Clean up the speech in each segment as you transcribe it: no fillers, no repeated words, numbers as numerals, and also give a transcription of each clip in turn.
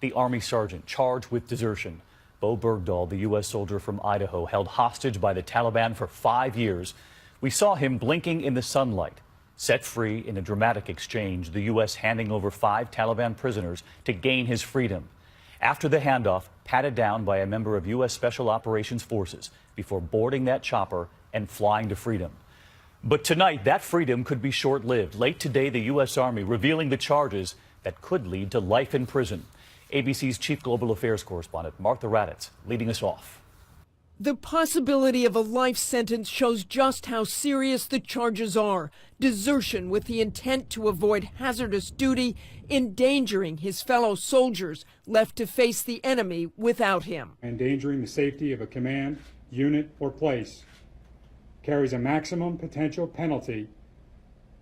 the Army sergeant charged with desertion. Bowe Bergdhal, the U.S. soldier from Idaho, held hostage by the Taliban for 5 years. We saw him blinking in the sunlight. Set free in a dramatic exchange, the U.S. handing over 5 Taliban prisoners to gain his freedom. After the handoff, patted down by a member of U.S. Special Operations Forces before boarding that chopper and flying to freedom. But tonight, that freedom could be short-lived. Late today, the U.S. Army revealing the charges that could lead to life in prison. ABC's chief global affairs correspondent, Martha Raddatz, leading us off. The possibility of a life sentence shows just how serious the charges are. Desertion with the intent to avoid hazardous duty, endangering his fellow soldiers left to face the enemy without him. Endangering the safety of a command, unit, or place carries a maximum potential penalty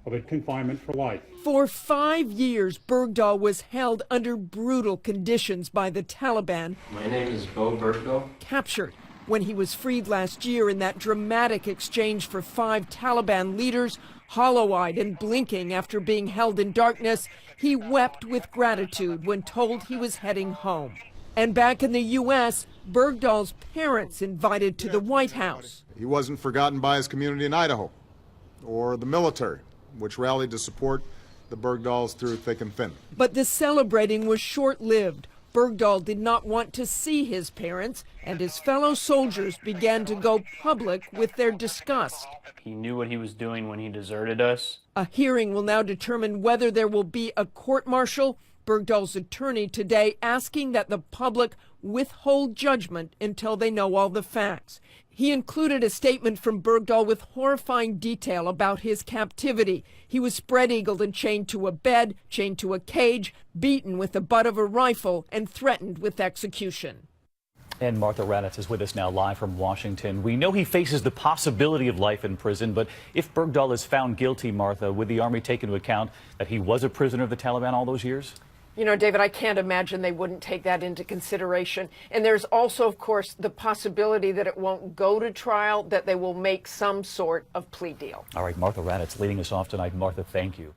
of a confinement for life. For 5 years, Bergdahl was held under brutal conditions by the Taliban. My name is Bowe Bergdhal. Captured when he was freed last year in that dramatic exchange for 5 Taliban leaders, hollow-eyed and blinking after being held in darkness, he wept with gratitude when told he was heading home. And back in the U.S., Bergdahl's parents invited to the White House. He wasn't forgotten by his community in Idaho or the military, which rallied to support the Bergdahls through thick and thin. But the celebrating was short-lived. Bergdahl did not want to see his parents, and his fellow soldiers began to go public with their disgust. He knew what he was doing when he deserted us. A hearing will now determine whether there will be a court-martial. Bergdahl's attorney today asking that the public withhold judgment until they know all the facts. He included a statement from Bergdahl with horrifying detail about his captivity. He was spread-eagled and chained to a bed, chained to a cage, beaten with the butt of a rifle, and threatened with execution. And Martha Raddatz is with us now live from Washington. We know he faces the possibility of life in prison, but if Bergdahl is found guilty, Martha, would the Army take into account that he was a prisoner of the Taliban all those years? You know, David, I can't imagine they wouldn't take that into consideration. And there's also, of course, the possibility that it won't go to trial, that they will make some sort of plea deal. All right, Martha Raddatz leading us off tonight. Martha, thank you.